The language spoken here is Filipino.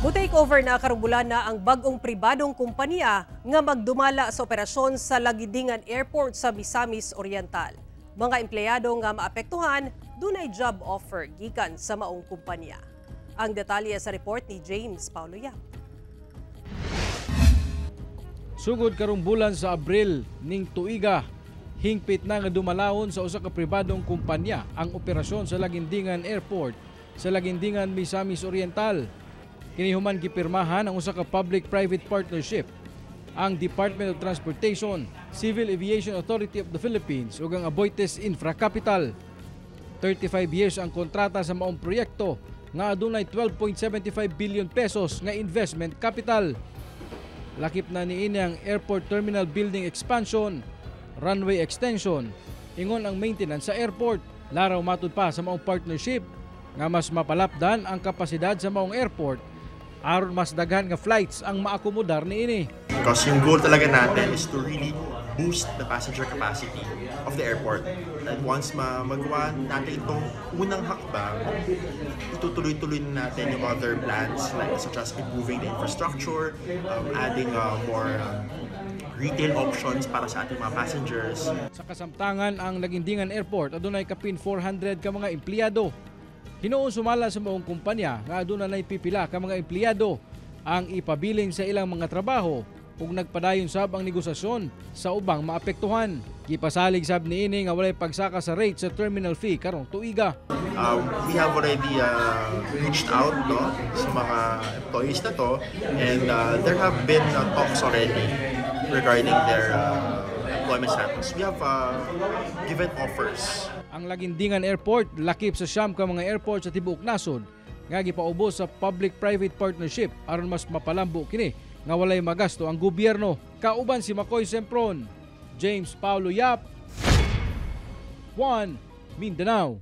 Mu-takeover na karunggulan na ang bagong pribadong kumpanya nga magdumala sa operasyon sa Lagidingan Airport sa Misamis Oriental. Mga empleyado nga maapektuhan, dunay job offer gikan sa maong kumpanya. Ang detalye sa report ni James Paulo Yap. Sugod karong bulan sa Abril ning tuiga, hingpit na nga dumalawon sa usa ka pribadong kumpanya ang operasyon sa Lagindingan Airport sa Lagindingan, Misamis Oriental. Kinihuman gipirmahan ang usa ka public-private partnership ang Department of Transportation, Civil Aviation Authority of the Philippines ug ang Aboitiz Infra Capital. 35 years ang kontrata sa maong proyekto nga adunay 12.75 billion pesos nga investment capital. Lakip na niini ang airport terminal building expansion, runway extension, ingon ang maintenance sa airport. Laraw matud pa sa maong partnership nga mas mapalapdan ang kapasidad sa maong airport aron mas daghan nga flights ang maakomodar niini. Because yung goal talaga natin is to really boost the passenger capacity of the airport. And once magawa natin itong unang hakbang, itutuloy-tuloy natin yung other plans like such as improving the infrastructure, adding more retail options para sa ating mga passengers. Sa kasamtangan ang Lagindingan Airport adunay kapin 400 ka mga empleyado. Hinuon sumala sa maong kumpanya nga aduna nay pipila ka mga empleyado ang ipabiling sa ilang mga trabaho ug nagpadayon sab ang negosasyon sa ubang maapektuhan. Gipasalig sab niini nga walay pagsaka sa rate sa terminal fee karong tuiga. We have already reached out sa mga employees na to, and there have been talks already regarding their employment status. We have given offers. Ang Lagindingan Airport lakip sa siyam ka mga airport sa tibuok nasod nga gipaubos sa public-private partnership aron mas mapalambo kini nga walay magasto ang gobyerno. Kauban si Makoy Sempron, James Paulo Yap, 1 Mindanao.